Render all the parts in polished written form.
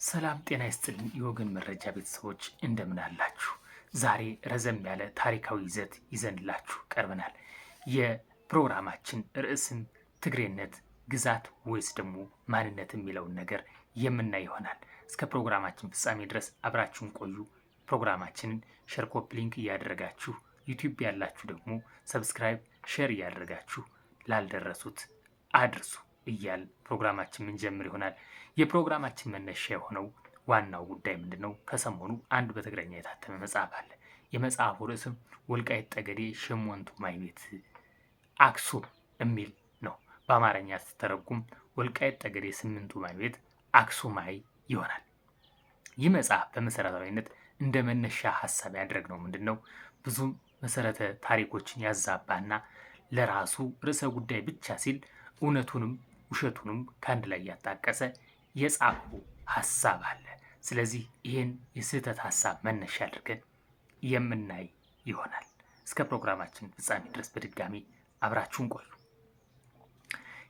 ሰላም ጤና ይስጥልን የወገን መረጃ ቤተሰቦች እንደምን አላችሁ? ዛሬ ረዘም ያለ ታሪካዊ ይዘት ይዘንላችሁ ቀርበናል። የፕሮግራማችን ርዕስም ትግሬነት ግዛት ወይስ ደግሞ ማንነት የሚለውን ነገር የምናይ ይሆናል። እስከ ፕሮግራማችን ፍጻሜ ድረስ አብራችሁን ቆዩ። ፕሮግራማችንን ሼር፣ ኮፒ ሊንክ እያደረጋችሁ ዩቲዩብ ያላችሁ ደግሞ ሰብስክራይብ፣ ሼር እያደረጋችሁ ላልደረሱት አድርሱ እያል ፕሮግራማችን ምንጀምር ይሆናል። የፕሮግራማችን መነሻ የሆነው ዋናው ጉዳይ ምንድነው? ከሰሞኑ አንድ በትግረኛ የታተመ መጽሐፍ አለ። የመጽሐፉ ርዕስም ወልቃይት ጠገዴ ሸሞንቱ ማይቤት አክሱም የሚል ነው። በአማርኛ ስትተረጉም ወልቃይት ጠገዴ ስምንቱ ማይቤት አክሱማይ ይሆናል። ይህ መጽሐፍ በመሰረታዊነት እንደ መነሻ ሀሳብ ያደረግነው ምንድነው? ብዙ መሰረተ ታሪኮችን ያዛባና ለራሱ ርዕሰ ጉዳይ ብቻ ሲል እውነቱንም ውሸቱንም ከአንድ ላይ ያጣቀሰ የጻፈው ሀሳብ አለ። ስለዚህ ይህን የስህተት ሀሳብ መነሻ አድርገን የምናይ ይሆናል። እስከ ፕሮግራማችን ፍጻሜ ድረስ በድጋሚ አብራችሁን ቆዩ።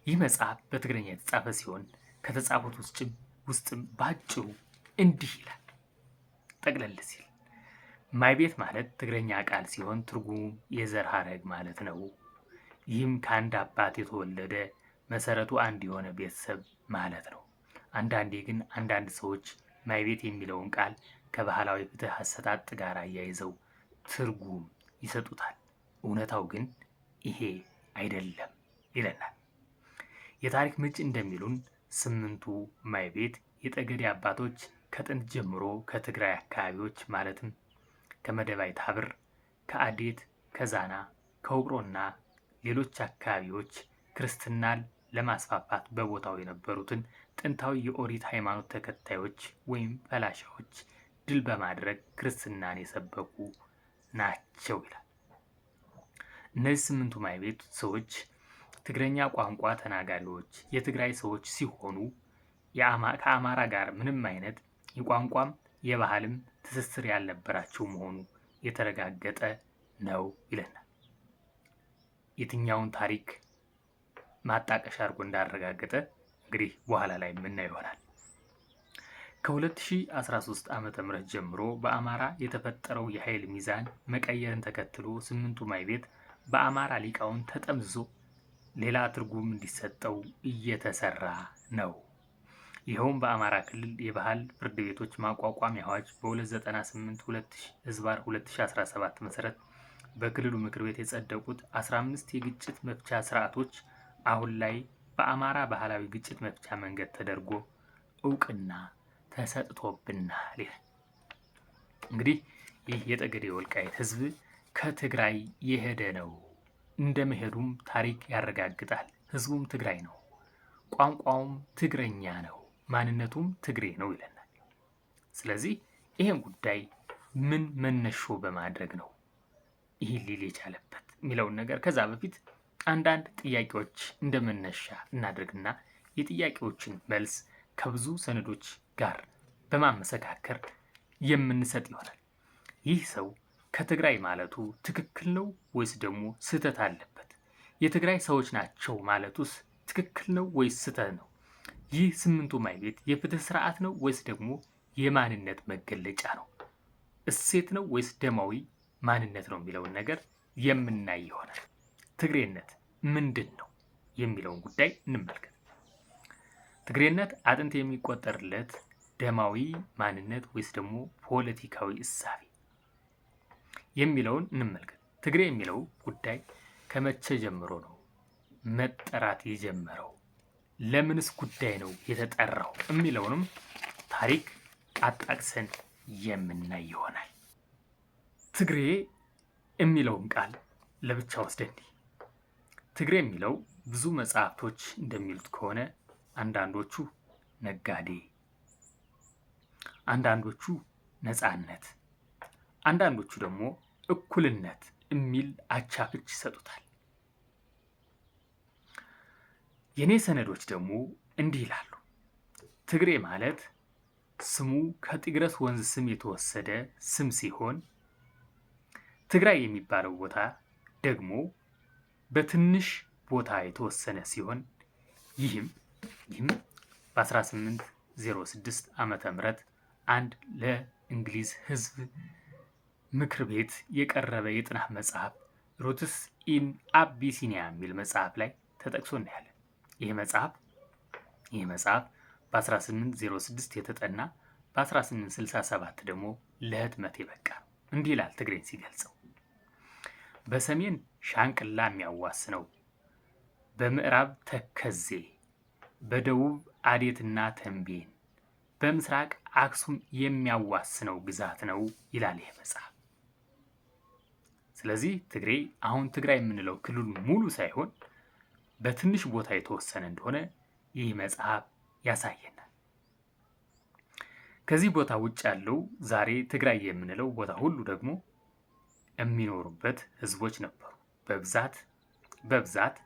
ይህ መጽሐፍ በትግርኛ የተጻፈ ሲሆን ከተጻፉት ውስጥም በአጭሩ እንዲህ ይላል። ጠቅለል ሲል ማይቤት ማለት ትግረኛ ቃል ሲሆን ትርጉሙ የዘር ሐረግ ማለት ነው። ይህም ከአንድ አባት የተወለደ መሰረቱ አንድ የሆነ ቤተሰብ ማለት ነው። አንዳንዴ ግን አንዳንድ ሰዎች ማይቤት የሚለውን ቃል ከባህላዊ ፍትህ አሰጣጥ ጋር አያይዘው ትርጉም ይሰጡታል። እውነታው ግን ይሄ አይደለም ይለናል። የታሪክ ምንጭ እንደሚሉን ስምንቱ ማይቤት የጠገዴ አባቶች ከጥንት ጀምሮ ከትግራይ አካባቢዎች ማለትም ከመደባይ ታብር፣ ከአዴት፣ ከዛና፣ ከውቅሮና ሌሎች አካባቢዎች ክርስትናን ለማስፋፋት በቦታው የነበሩትን ጥንታዊ የኦሪት ሃይማኖት ተከታዮች ወይም ፈላሻዎች ድል በማድረግ ክርስትናን የሰበኩ ናቸው ይላል። እነዚህ ስምንቱ ማይቤት ሰዎች ትግረኛ ቋንቋ ተናጋሪዎች የትግራይ ሰዎች ሲሆኑ ከአማራ ጋር ምንም አይነት የቋንቋም የባህልም ትስስር ያልነበራቸው መሆኑ የተረጋገጠ ነው ይለናል። የትኛውን ታሪክ ማጣቀሻ አድርጎ እንዳረጋገጠ እንግዲህ በኋላ ላይ የምናየው ይሆናል። ከ2013 ዓ.ም ጀምሮ በአማራ የተፈጠረው የኃይል ሚዛን መቀየርን ተከትሎ ስምንቱ ማይቤት በአማራ ሊቃውንት ተጠምዝዞ ሌላ ትርጉም እንዲሰጠው እየተሰራ ነው። ይኸውም በአማራ ክልል የባህል ፍርድ ቤቶች ማቋቋሚያ አዋጅ በ298/2017 መሰረት በክልሉ ምክር ቤት የጸደቁት 15 የግጭት መፍቻ ስርዓቶች አሁን ላይ በአማራ ባህላዊ ግጭት መፍቻ መንገድ ተደርጎ እውቅና ተሰጥቶብናል ይላል። እንግዲህ ይህ የጠገዴ ወልቃይት ህዝብ ከትግራይ የሄደ ነው። እንደመሄዱም ታሪክ ያረጋግጣል። ህዝቡም ትግራይ ነው፣ ቋንቋውም ትግረኛ ነው፣ ማንነቱም ትግሬ ነው ይለናል። ስለዚህ ይህን ጉዳይ ምን መነሾ በማድረግ ነው ይህ ሊል የቻለበት የሚለውን ነገር ከዛ በፊት አንዳንድ ጥያቄዎች እንደመነሻ እናድርግና የጥያቄዎችን መልስ ከብዙ ሰነዶች ጋር በማመሰካከር የምንሰጥ ይሆናል። ይህ ሰው ከትግራይ ማለቱ ትክክል ነው ወይስ ደግሞ ስህተት አለበት? የትግራይ ሰዎች ናቸው ማለቱስ ትክክል ነው ወይስ ስህተት ነው? ይህ ስምንቱ ማይቤት የፍትህ ስርዓት ነው ወይስ ደግሞ የማንነት መገለጫ ነው? እሴት ነው ወይስ ደማዊ ማንነት ነው የሚለውን ነገር የምናይ ይሆናል። ትግሬነት ምንድን ነው የሚለውን ጉዳይ እንመልከት። ትግሬነት አጥንት የሚቆጠርለት ደማዊ ማንነት ወይስ ደግሞ ፖለቲካዊ እሳቤ የሚለውን እንመልከት። ትግሬ የሚለው ጉዳይ ከመቼ ጀምሮ ነው መጠራት የጀመረው? ለምንስ ጉዳይ ነው የተጠራው የሚለውንም ታሪክ አጣቅሰን የምናይ ይሆናል። ትግሬ የሚለውን ቃል ለብቻ ወስደን ትግሬ የሚለው ብዙ መጽሐፍቶች እንደሚሉት ከሆነ አንዳንዶቹ ነጋዴ፣ አንዳንዶቹ ነፃነት፣ አንዳንዶቹ ደግሞ እኩልነት የሚል አቻ ፍች ይሰጡታል። የኔ ሰነዶች ደግሞ እንዲህ ይላሉ። ትግሬ ማለት ስሙ ከጢግረስ ወንዝ ስም የተወሰደ ስም ሲሆን ትግራይ የሚባለው ቦታ ደግሞ በትንሽ ቦታ የተወሰነ ሲሆን ይህም በ18 በ1806 ዓመተ ምህረት አንድ ለእንግሊዝ ሕዝብ ምክር ቤት የቀረበ የጥናት መጽሐፍ ሩትስ ኢን አቢሲኒያ የሚል መጽሐፍ ላይ ተጠቅሶ እናያለን። ይህ መጽሐፍ በ1806 የተጠና በ1867 ደግሞ ለህትመት የበቃ እንዲህ ይላል ትግሬን ሲገልጸው። በሰሜን ሻንቅላ የሚያዋስነው፣ በምዕራብ ተከዜ፣ በደቡብ አዴትና ተንቤን፣ በምስራቅ አክሱም የሚያዋስነው ግዛት ነው ይላል ይህ መጽሐፍ። ስለዚህ ትግሬ አሁን ትግራይ የምንለው ክልሉ ሙሉ ሳይሆን በትንሽ ቦታ የተወሰነ እንደሆነ ይህ መጽሐፍ ያሳየናል። ከዚህ ቦታ ውጭ ያለው ዛሬ ትግራይ የምንለው ቦታ ሁሉ ደግሞ የሚኖሩበት ህዝቦች ነበሩ። በብዛት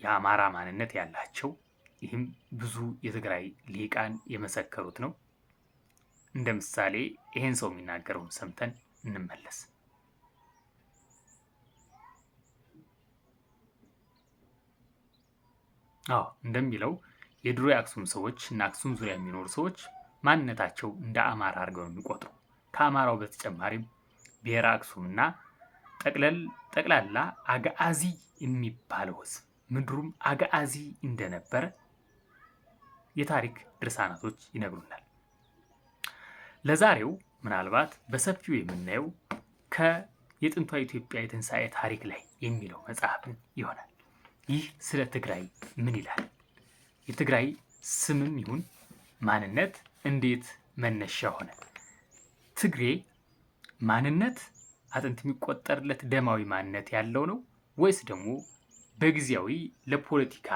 የአማራ ማንነት ያላቸው። ይህም ብዙ የትግራይ ሊቃን የመሰከሩት ነው። እንደ ምሳሌ ይህን ሰው የሚናገረውን ሰምተን እንመለስ። እንደሚለው የድሮ የአክሱም ሰዎች እና አክሱም ዙሪያ የሚኖሩ ሰዎች ማንነታቸው እንደ አማራ አድርገው ነው የሚቆጥሩ። ከአማራው በተጨማሪም ብሔረ አክሱም እና ጠቅላላ አጋአዚ የሚባለው ህዝብ ምድሩም አጋአዚ እንደነበረ የታሪክ ድርሳናቶች ይነግሩናል። ለዛሬው ምናልባት በሰፊው የምናየው የጥንቷ ኢትዮጵያ የትንሣኤ ታሪክ ላይ የሚለው መጽሐፍን ይሆናል። ይህ ስለ ትግራይ ምን ይላል? የትግራይ ስምም ይሁን ማንነት እንዴት መነሻ ሆነ? ትግሬ ማንነት አጥንት የሚቆጠርለት ደማዊ ማንነት ያለው ነው ወይስ ደግሞ በጊዜያዊ ለፖለቲካ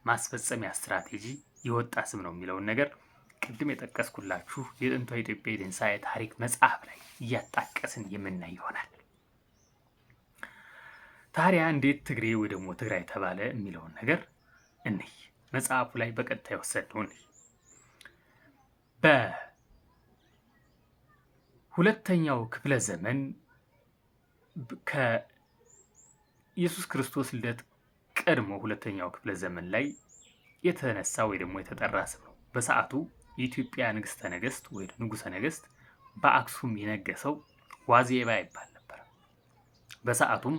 ማስፈጸሚያ ስትራቴጂ የወጣ ስም ነው የሚለውን ነገር ቅድም የጠቀስኩላችሁ የጥንቷ ኢትዮጵያ የትንሣኤ ታሪክ መጽሐፍ ላይ እያጣቀስን የምናይ ይሆናል። ታዲያ እንዴት ትግሬ ወይ ደግሞ ትግራይ ተባለ የሚለውን ነገር እንይ። መጽሐፉ ላይ በቀጥታ የወሰድነው እንይ። በሁለተኛው ክፍለ ዘመን ከኢየሱስ ክርስቶስ ልደት ቀድሞ ሁለተኛው ክፍለ ዘመን ላይ የተነሳ ወይ ደግሞ የተጠራ ስም ነው። በሰዓቱ የኢትዮጵያ ንግስተ ነገስት ወይ ንጉሰ ነገስት በአክሱም የነገሰው ዋዜባ ይባል ነበር። በሰዓቱም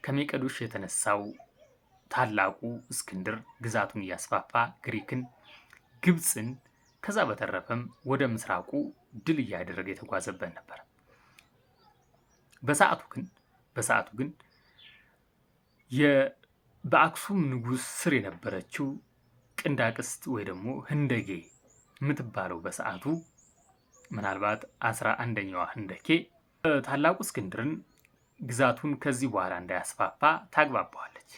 ከሜቀዶሽ የተነሳው ታላቁ እስክንድር ግዛቱን እያስፋፋ ግሪክን፣ ግብፅን ከዛ በተረፈም ወደ ምስራቁ ድል እያደረገ የተጓዘበት ነበር። በሰዓቱ ግን በአክሱም ንጉስ ስር የነበረችው ቅንዳቅስት ወይ ደግሞ ህንደጌ የምትባለው በሰዓቱ ምናልባት 11ኛዋ ህንደኬ ታላቁ እስክንድርን ግዛቱን ከዚህ በኋላ እንዳያስፋፋ ታግባባዋለች።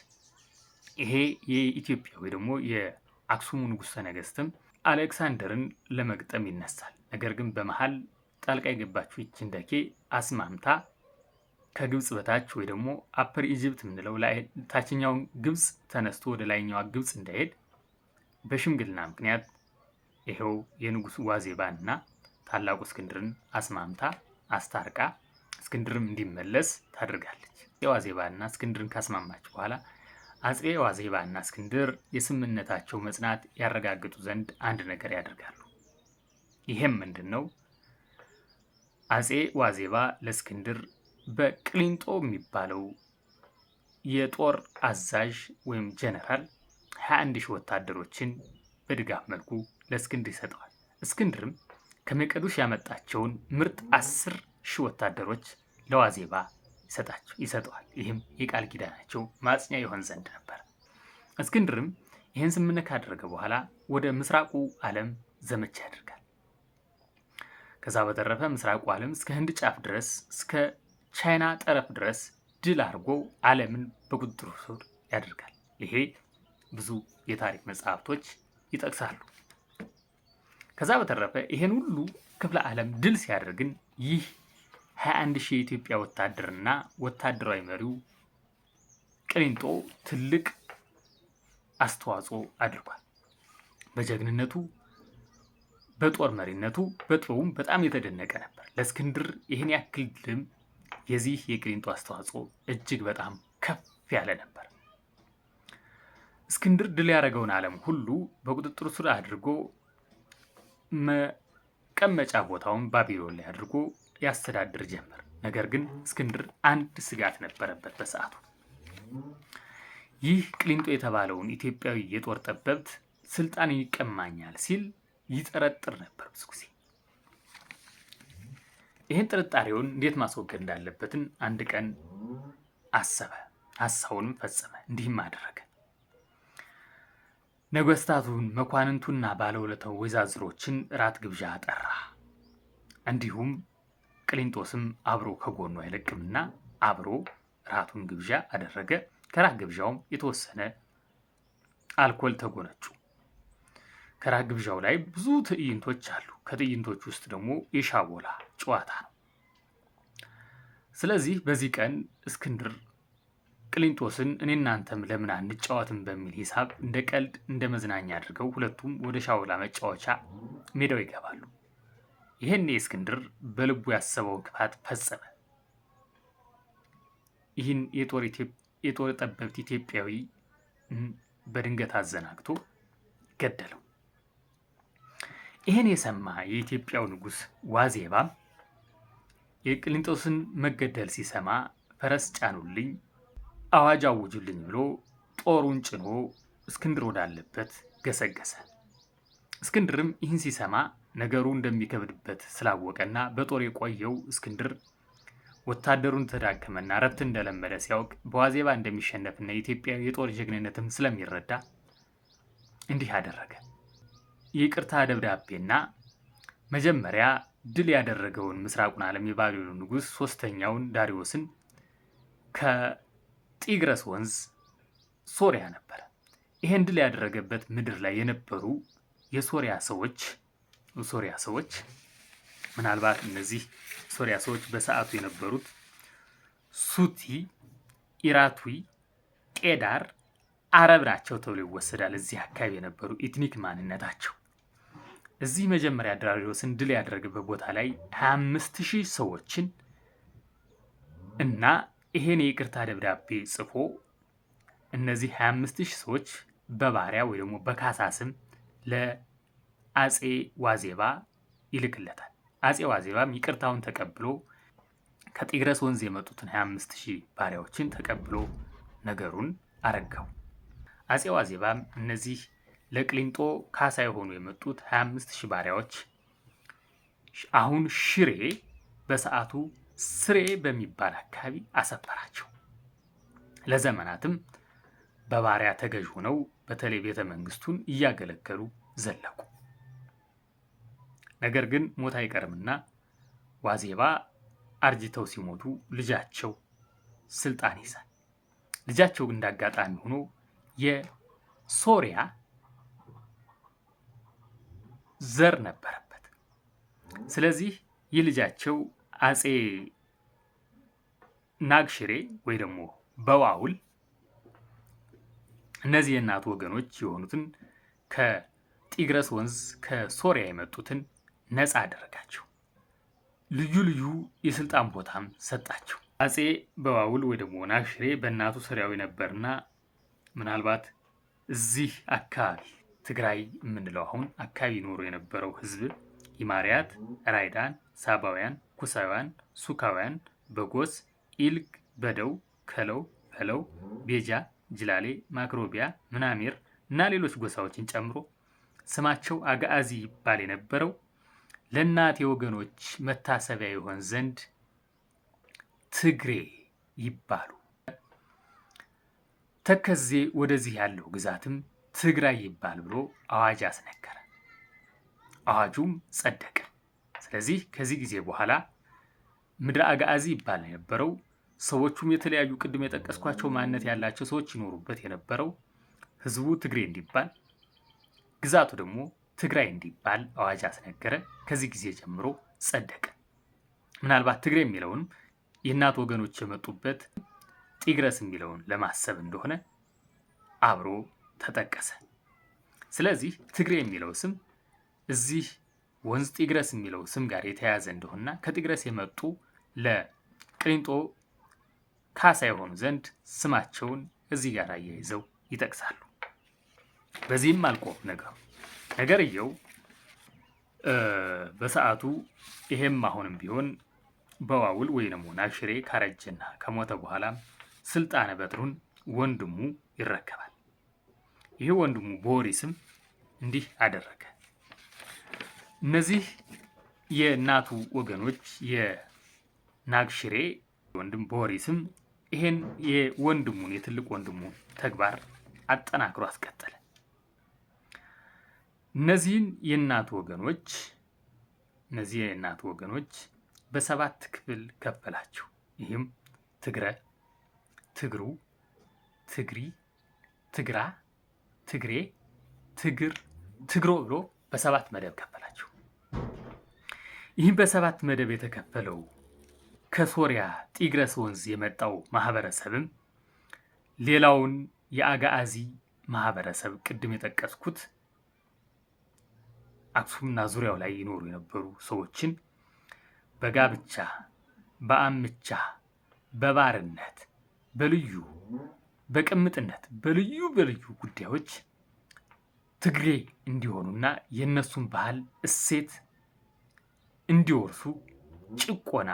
ይሄ የኢትዮጵያ ወይ ደግሞ የአክሱሙ ንጉሠ ነገስትም አሌክሳንደርን ለመግጠም ይነሳል። ነገር ግን በመሃል ጣልቃ የገባችው ይህች ህንደኬ አስማምታ ከግብፅ በታች ወይ ደግሞ አፐር ኢጅፕት የምንለው ታችኛውን ግብፅ ተነስቶ ወደ ላይኛዋ ግብፅ እንዳይሄድ በሽምግልና ምክንያት ይሄው የንጉሱ ዋዜባና ታላቁ እስክንድርን አስማምታ አስታርቃ እስክንድርም እንዲመለስ ታደርጋለች። የዋዜባና እስክንድርን ካስማማች በኋላ አፄ ዋዜባና እስክንድር የስምምነታቸው መጽናት ያረጋግጡ ዘንድ አንድ ነገር ያደርጋሉ። ይሄም ምንድን ነው? አፄ ዋዜባ ለእስክንድር በቅሊንጦ የሚባለው የጦር አዛዥ ወይም ጀነራል 21 ሺህ ወታደሮችን በድጋፍ መልኩ ለእስክንድር ይሰጠዋል። እስክንድርም ከመቀዱሽ ያመጣቸውን ምርጥ 10 ሺህ ወታደሮች ለዋዜባ ይሰጠዋል። ይህም የቃል ኪዳናቸው ማጽኛ ይሆን ዘንድ ነበር። እስክንድርም ይህን ስምምነት ካደረገ በኋላ ወደ ምስራቁ ዓለም ዘመቻ ያደርጋል። ከዛ በተረፈ ምስራቁ ዓለም እስከ ህንድ ጫፍ ድረስ እስከ ቻይና ጠረፍ ድረስ ድል አድርጎ ዓለምን በቁጥጥሩ ስር ያደርጋል። ይሄ ብዙ የታሪክ መጽሐፍቶች ይጠቅሳሉ። ከዛ በተረፈ ይሄን ሁሉ ክፍለ ዓለም ድል ሲያደርግን ይህ 21 ሺህ የኢትዮጵያ ወታደርና ወታደራዊ መሪው ቅሊንጦ ትልቅ አስተዋጽኦ አድርጓል። በጀግንነቱ፣ በጦር መሪነቱ፣ በጥበቡም በጣም የተደነቀ ነበር። ለእስክንድር ይህን ያክል ድልም የዚህ የቅሊንጦ አስተዋጽኦ እጅግ በጣም ከፍ ያለ ነበር። እስክንድር ድል ያደረገውን ዓለም ሁሉ በቁጥጥሩ ስር አድርጎ መቀመጫ ቦታውን ባቢሎን ላይ አድርጎ ያስተዳድር ጀመር። ነገር ግን እስክንድር አንድ ስጋት ነበረበት በሰዓቱ። ይህ ቅሊንጦ የተባለውን ኢትዮጵያዊ የጦር ጠበብት ስልጣን ይቀማኛል ሲል ይጠረጥር ነበር ብዙ ጊዜ። ይህን ጥርጣሬውን እንዴት ማስወገድ እንዳለበትን አንድ ቀን አሰበ። ሀሳቡንም ፈጸመ። እንዲህም አደረገ። ነገስታቱን፣ መኳንንቱና ባለውለታው ወይዛዝሮችን ራት ግብዣ ጠራ። እንዲሁም ቅሊንጦስም አብሮ ከጎኑ አይለቅምና አብሮ ራቱን ግብዣ አደረገ። ከራት ግብዣውም የተወሰነ አልኮል ተጎነጩ። ከራት ግብዣው ላይ ብዙ ትዕይንቶች አሉ። ከትዕይንቶች ውስጥ ደግሞ የሻቦላ ጨዋታ ነው። ስለዚህ በዚህ ቀን እስክንድር ቅሊንጦስን እኔ እናንተም ለምን አንጫወትም በሚል ሂሳብ እንደ ቀልድ እንደ መዝናኛ አድርገው ሁለቱም ወደ ሻቦላ መጫወቻ ሜዳው ይገባሉ። ይህን እስክንድር በልቡ ያሰበውን ክፋት ፈጸመ። ይህን የጦር ጠበብት ኢትዮጵያዊ በድንገት አዘናግቶ ገደለው። ይህን የሰማ የኢትዮጵያው ንጉሥ ዋዜባም የቅሊንጦስን መገደል ሲሰማ ፈረስ ጫኑልኝ፣ አዋጅ አውጁልኝ ብሎ ጦሩን ጭኖ እስክንድር ወዳለበት ገሰገሰ። እስክንድርም ይህን ሲሰማ ነገሩ እንደሚከብድበት ስላወቀና በጦር የቆየው እስክንድር ወታደሩን ተዳከመና ረብት እንደለመደ ሲያውቅ በዋዜባ እንደሚሸነፍና የኢትዮጵያ የጦር ጀግንነትም ስለሚረዳ እንዲህ አደረገ። የይቅርታ ደብዳቤና መጀመሪያ ድል ያደረገውን ምስራቁን ዓለም የባቢሎን ንጉሥ ሶስተኛውን ዳሪዮስን ከጢግረስ ወንዝ ሶሪያ ነበረ። ይሄን ድል ያደረገበት ምድር ላይ የነበሩ የሶሪያ ሰዎች ምናልባት እነዚህ ሶሪያ ሰዎች በሰዓቱ የነበሩት ሱቲ፣ ኢራቱይ፣ ቄዳር፣ አረብ ናቸው ተብሎ ይወሰዳል። እዚህ አካባቢ የነበሩ ኢትኒክ ማንነታቸው። እዚህ መጀመሪያ ዳሪዮስን ድል ያደረገበት ቦታ ላይ 25,000 ሰዎችን እና ይሄን የይቅርታ ደብዳቤ ጽፎ እነዚህ 25,000 ሰዎች በባሪያ ወይ ደግሞ በካሳ ስም ለአጼ ዋዜባ ይልክለታል። አጼ ዋዜባም ይቅርታውን ተቀብሎ ከጢግረስ ወንዝ የመጡትን 25,000 ባሪያዎችን ተቀብሎ ነገሩን አረጋው። አጼ ዋዜባም እነዚህ ለቅሊንጦ ካሳ የሆኑ የመጡት 25,000 ባሪያዎች አሁን ሽሬ በሰዓቱ ስሬ በሚባል አካባቢ አሰፈራቸው። ለዘመናትም በባሪያ ተገዥ ሆነው በተለይ ቤተ መንግስቱን እያገለገሉ ዘለቁ። ነገር ግን ሞት አይቀርምና ዋዜባ አርጅተው ሲሞቱ ልጃቸው ስልጣን ይዛል። ልጃቸው እንዳጋጣሚ ሆኖ የሶሪያ ዘር ነበረበት። ስለዚህ ይህ ልጃቸው አጼ ናግሽሬ ወይ ደግሞ በዋውል እነዚህ የእናቱ ወገኖች የሆኑትን ከጢግረስ ወንዝ ከሶሪያ የመጡትን ነፃ አደረጋቸው። ልዩ ልዩ የስልጣን ቦታም ሰጣቸው። አጼ በዋውል ወይ ደግሞ ናግሽሬ በእናቱ ሶሪያዊ ነበርና ምናልባት እዚህ አካባቢ ትግራይ የምንለው አሁን አካባቢ ኖሮ የነበረው ህዝብ ይማሪያት፣ ራይዳን፣ ሳባውያን፣ ኩሳውያን፣ ሱካውያን፣ በጎስ፣ ኢልግ፣ በደው፣ ከለው፣ ፈለው፣ ቤጃ፣ ጅላሌ፣ ማክሮቢያ፣ ምናሜር እና ሌሎች ጎሳዎችን ጨምሮ ስማቸው አጋአዚ ይባል የነበረው ለእናቴ ወገኖች መታሰቢያ ይሆን ዘንድ ትግሬ ይባሉ። ተከዜ ወደዚህ ያለው ግዛትም ትግራይ ይባል ብሎ አዋጅ አስነገረ። አዋጁም ጸደቀ። ስለዚህ ከዚህ ጊዜ በኋላ ምድረ አጋአዚ ይባል የነበረው ሰዎቹም የተለያዩ ቅድም የጠቀስኳቸው ማንነት ያላቸው ሰዎች ይኖሩበት የነበረው ህዝቡ ትግሬ እንዲባል፣ ግዛቱ ደግሞ ትግራይ እንዲባል አዋጅ አስነገረ። ከዚህ ጊዜ ጀምሮ ጸደቀ። ምናልባት ትግሬ የሚለውን የእናት ወገኖች የመጡበት ጢግረስ የሚለውን ለማሰብ እንደሆነ አብሮ ተጠቀሰ። ስለዚህ ትግሬ የሚለው ስም እዚህ ወንዝ ጢግረስ የሚለው ስም ጋር የተያያዘ እንደሆነና ከጢግረስ የመጡ ለቅሊንጦ ካሳ የሆኑ ዘንድ ስማቸውን እዚህ ጋር አያይዘው ይጠቅሳሉ። በዚህም አልቆ ነገርየው በሰዓቱ ይሄም አሁንም ቢሆን በዋውል ወይ ደግሞ ናግሽሬ ካረጀና ከሞተ በኋላ ስልጣነ በትሩን ወንድሙ ይረከባል። ይህ ወንድሙ ቦሪስም እንዲህ አደረገ። እነዚህ የእናቱ ወገኖች የናግሽሬ ወንድም ቦሪስም ይሄን የወንድሙን የትልቅ ወንድሙን ተግባር አጠናክሮ አስቀጠለ። እነዚህ የእናቱ ወገኖች በሰባት ክፍል ከፈላቸው። ይህም ትግረ፣ ትግሩ፣ ትግሪ፣ ትግራ፣ ትግሬ፣ ትግር፣ ትግሮ ብሎ በሰባት መደብ ከፈላቸው። ይህም በሰባት መደብ የተከፈለው ከሶሪያ ጢግረስ ወንዝ የመጣው ማህበረሰብም ሌላውን የአጋአዚ ማህበረሰብ ቅድም የጠቀስኩት አክሱምና ዙሪያው ላይ ይኖሩ የነበሩ ሰዎችን በጋብቻ፣ በአምቻ፣ በባርነት፣ በቅምጥነት በልዩ ጉዳዮች ትግሬ እንዲሆኑና የነሱን ባህል እሴት እንዲወርሱ ጭቆና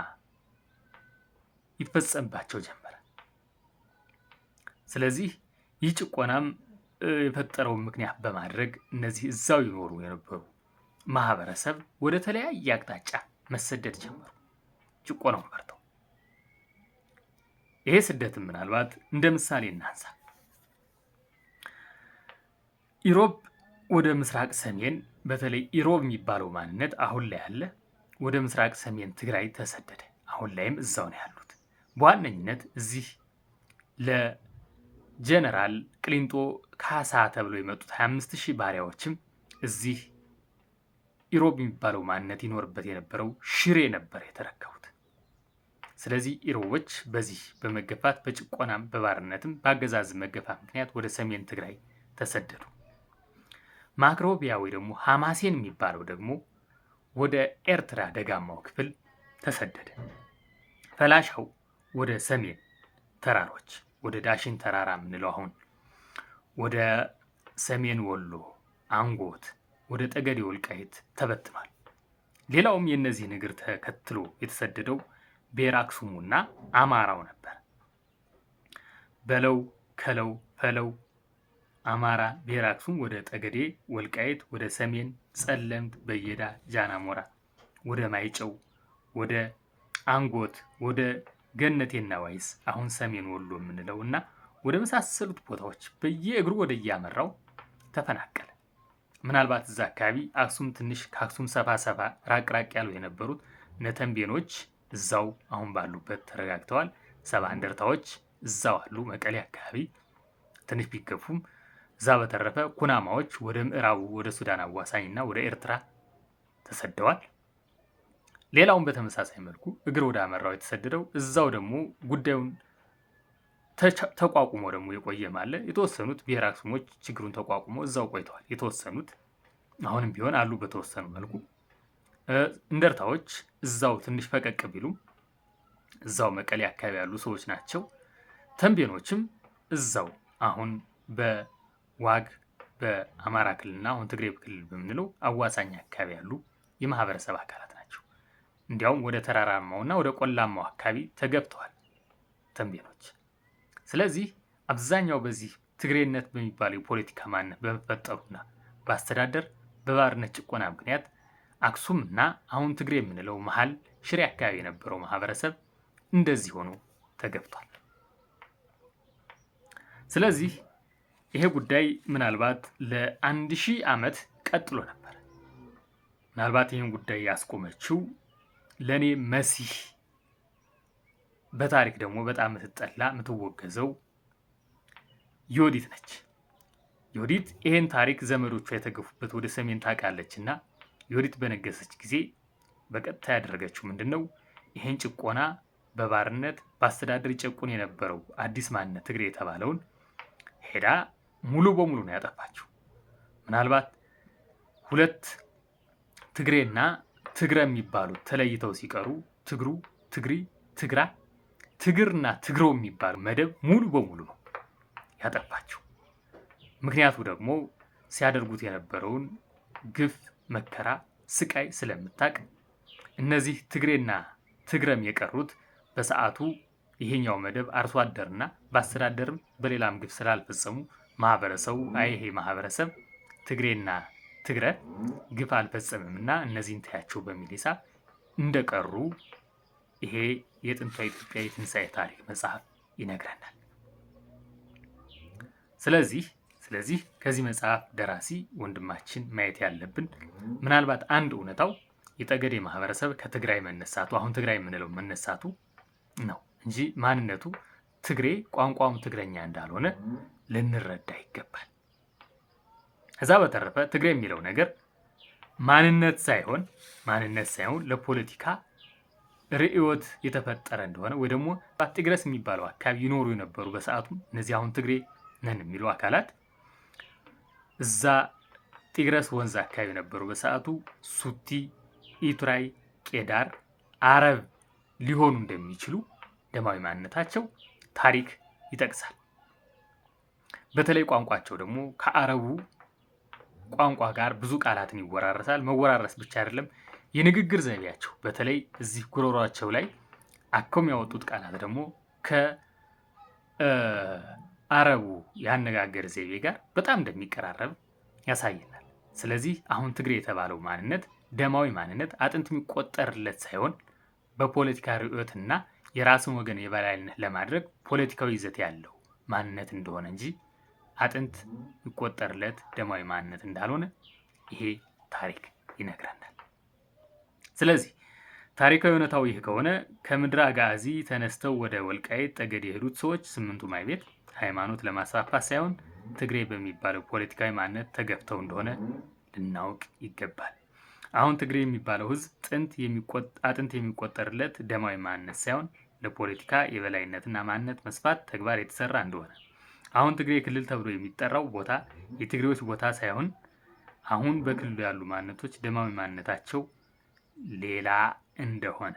ይፈጸምባቸው ጀመረ። ስለዚህ ይህ ጭቆናም የፈጠረውን ምክንያት በማድረግ እነዚህ እዛው ይኖሩ የነበሩ ማህበረሰብ ወደ ተለያየ አቅጣጫ መሰደድ ጀመሩ፣ ጭቆናውን ፈርተው። ይሄ ስደትም ምናልባት እንደ ምሳሌ እናንሳ። ኢሮብ ወደ ምስራቅ ሰሜን፣ በተለይ ኢሮብ የሚባለው ማንነት አሁን ላይ ያለ ወደ ምስራቅ ሰሜን ትግራይ ተሰደደ። አሁን ላይም እዛው ነው ያሉት። በዋነኝነት እዚህ ለጀነራል ቅሊንጦ ካሳ ተብሎ የመጡት 25,000 ባሪያዎችም እዚህ ኢሮብ የሚባለው ማንነት ይኖርበት የነበረው ሽሬ ነበር የተረከቡት። ስለዚህ ኢሮቦች በዚህ በመገፋት በጭቆናም በባርነትም በአገዛዝ መገፋት ምክንያት ወደ ሰሜን ትግራይ ተሰደዱ። ማክሮቢያ ወይ ደግሞ ሐማሴን የሚባለው ደግሞ ወደ ኤርትራ ደጋማው ክፍል ተሰደደ። ፈላሻው ወደ ሰሜን ተራሮች ወደ ዳሽን ተራራ የምንለው አሁን ወደ ሰሜን ወሎ አንጎት ወደ ጠገዴ ወልቃይት ተበትኗል። ሌላውም የእነዚህን እግር ተከትሎ የተሰደደው ብሔረ አክሱሙና አማራው ነበር። በለው፣ ከለው፣ ፈለው፣ አማራ፣ ብሔረ አክሱም ወደ ጠገዴ ወልቃይት ወደ ሰሜን ጸለምት፣ በየዳ፣ ጃናሞራ ወደ ማይጨው ወደ አንጎት ወደ ገነቴና ዋይስ አሁን ሰሜን ወሎ የምንለው እና ወደ መሳሰሉት ቦታዎች በየእግሩ ወደ እያመራው ተፈናቀለ። ምናልባት እዛ አካባቢ አክሱም ትንሽ ከአክሱም ሰፋ ራቅ ያሉ የነበሩት ነተንቤኖች እዛው አሁን ባሉበት ተረጋግተዋል። ሰባ እንደርታዎች እዛው አሉ መቀሌ አካባቢ ትንሽ ቢገፉም። እዛ በተረፈ ኩናማዎች ወደ ምዕራቡ ወደ ሱዳን አዋሳኝና ወደ ኤርትራ ተሰደዋል። ሌላውን በተመሳሳይ መልኩ እግር ወደ አመራው የተሰደደው እዛው ደግሞ ጉዳዩን ተቋቁሞ ደግሞ የቆየ ማለ። የተወሰኑት ብሔረ አክሱሞች ችግሩን ተቋቁሞ እዛው ቆይተዋል። የተወሰኑት አሁንም ቢሆን አሉ በተወሰኑ መልኩ። እንደርታዎች እዛው ትንሽ ፈቀቅ ቢሉም እዛው መቀሌ አካባቢ ያሉ ሰዎች ናቸው። ተንቤኖችም እዛው አሁን በዋግ በአማራ ክልልና አሁን ትግሬ ክልል በምንለው አዋሳኝ አካባቢ ያሉ የማህበረሰብ አካላት ናቸው። እንዲያውም ወደ ተራራማውና ወደ ቆላማው አካባቢ ተገብተዋል ተንቤኖች። ስለዚህ አብዛኛው በዚህ ትግሬነት በሚባለው የፖለቲካ ማንነት በመፈጠሩና በአስተዳደር በባርነት ጭቆና ምክንያት አክሱምና አሁን ትግሬ የምንለው መሀል ሽሬ አካባቢ የነበረው ማህበረሰብ እንደዚህ ሆኖ ተገብቷል። ስለዚህ ይሄ ጉዳይ ምናልባት ለ1000 ዓመት ቀጥሎ ነበር። ምናልባት ይህን ጉዳይ ያስቆመችው ለእኔ መሲህ በታሪክ ደግሞ በጣም የምትጠላ የምትወገዘው ዮዲት ነች። ዮዲት ይሄን ታሪክ ዘመዶቿ የተገፉበት ወደ ሰሜን ታውቃለች እና ዮዲት በነገሰች ጊዜ በቀጥታ ያደረገችው ምንድን ነው? ይሄን ጭቆና በባርነት በአስተዳደር ይጨቁን የነበረው አዲስ ማንነት ትግሬ የተባለውን ሄዳ ሙሉ በሙሉ ነው ያጠፋችው። ምናልባት ሁለት ትግሬና ትግረ የሚባሉት ተለይተው ሲቀሩ ትግሩ፣ ትግሪ፣ ትግራ፣ ትግርና ትግሮ የሚባል መደብ ሙሉ በሙሉ ነው ያጠፋችው። ምክንያቱ ደግሞ ሲያደርጉት የነበረውን ግፍ፣ መከራ፣ ስቃይ ስለምታቅ እነዚህ ትግሬና ትግረም የቀሩት በሰዓቱ ይሄኛው መደብ አርሶ አደርና በአስተዳደርም በሌላም ግፍ ስላልፈጸሙ ማህበረሰቡ ይሄ ማህበረሰብ ትግሬና ትግረ ግፍ አልፈጸምምና እነዚህን ታያቸው በሚል ሂሳብ እንደቀሩ ይሄ የጥንቷ ኢትዮጵያ የትንሣኤ ታሪክ መጽሐፍ ይነግረናል። ስለዚህ ከዚህ መጽሐፍ ደራሲ ወንድማችን ማየት ያለብን ምናልባት አንድ እውነታው የጠገዴ ማህበረሰብ ከትግራይ መነሳቱ አሁን ትግራይ የምንለው መነሳቱ ነው እንጂ ማንነቱ ትግሬ ቋንቋውም ትግረኛ እንዳልሆነ ልንረዳ ይገባል። ከዛ በተረፈ ትግሬ የሚለው ነገር ማንነት ሳይሆን ለፖለቲካ ርዕዮት የተፈጠረ እንደሆነ ወይ ደግሞ ቲግረስ የሚባለው አካባቢ ይኖሩ የነበሩ በሰዓቱ እነዚህ አሁን ትግሬ ነን የሚሉ አካላት እዛ ቲግረስ ወንዝ አካባቢ የነበሩ በሰዓቱ ሱቲ፣ ኢቱራይ፣ ቄዳር፣ አረብ ሊሆኑ እንደሚችሉ ደማዊ ማንነታቸው ታሪክ ይጠቅሳል። በተለይ ቋንቋቸው ደግሞ ከአረቡ ቋንቋ ጋር ብዙ ቃላትን ይወራረሳል። መወራረስ ብቻ አይደለም፣ የንግግር ዘይቤያቸው በተለይ እዚህ ጉሮሯቸው ላይ አከው የሚያወጡት ቃላት ደግሞ ከአረቡ ያነጋገር ዘይቤ ጋር በጣም እንደሚቀራረብ ያሳየናል። ስለዚህ አሁን ትግሬ የተባለው ማንነት ደማዊ ማንነት አጥንት የሚቆጠርለት ሳይሆን በፖለቲካ ርዕዮትና የራስን ወገን የበላይነት ለማድረግ ፖለቲካዊ ይዘት ያለው ማንነት እንደሆነ እንጂ አጥንት የሚቆጠርለት ደማዊ ማንነት እንዳልሆነ ይሄ ታሪክ ይነግረናል። ስለዚህ ታሪካዊ እውነታው ይህ ከሆነ ከምድረ አጋዚ ተነስተው ወደ ወልቃይት ጠገዴ የሄዱት ሰዎች ስምንቱ ማይቤት ሃይማኖት ለማስፋፋት ሳይሆን ትግሬ በሚባለው ፖለቲካዊ ማንነት ተገፍተው እንደሆነ ልናውቅ ይገባል። አሁን ትግሬ የሚባለው ህዝብ አጥንት የሚቆጠርለት ደማዊ ማንነት ሳይሆን ለፖለቲካ የበላይነትና ማንነት መስፋት ተግባር የተሰራ እንደሆነ አሁን ትግሬ ክልል ተብሎ የሚጠራው ቦታ የትግሬዎች ቦታ ሳይሆን አሁን በክልሉ ያሉ ማንነቶች ደማዊ ማንነታቸው ሌላ እንደሆነ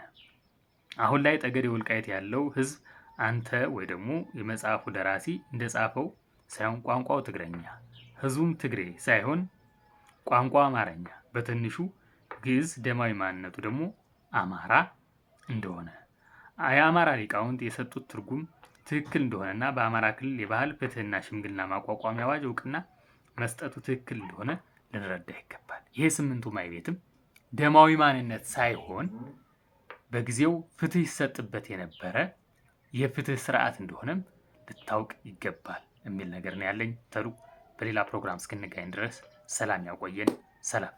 አሁን ላይ ጠገዴ ወልቃይት ያለው ህዝብ አንተ ወይ ደግሞ የመጽሐፉ ደራሲ እንደጻፈው ሳይሆን ቋንቋው ትግረኛ ህዝቡም ትግሬ ሳይሆን ቋንቋ አማርኛ በትንሹ ግዕዝ ደማዊ ማንነቱ ደግሞ አማራ እንደሆነ የአማራ ሊቃውንት የሰጡት ትርጉም ትክክል እንደሆነና በአማራ ክልል የባህል ፍትህና ሽምግልና ማቋቋሚያ አዋጅ እውቅና መስጠቱ ትክክል እንደሆነ ልንረዳ ይገባል። ይሄ ስምንቱ ማይቤትም ደማዊ ማንነት ሳይሆን በጊዜው ፍትህ ይሰጥበት የነበረ የፍትህ ስርዓት እንደሆነም ልታውቅ ይገባል የሚል ነገር ነው ያለኝ። ተሩ በሌላ ፕሮግራም እስክንገናኝ ድረስ ሰላም ያቆየን። ሰላም።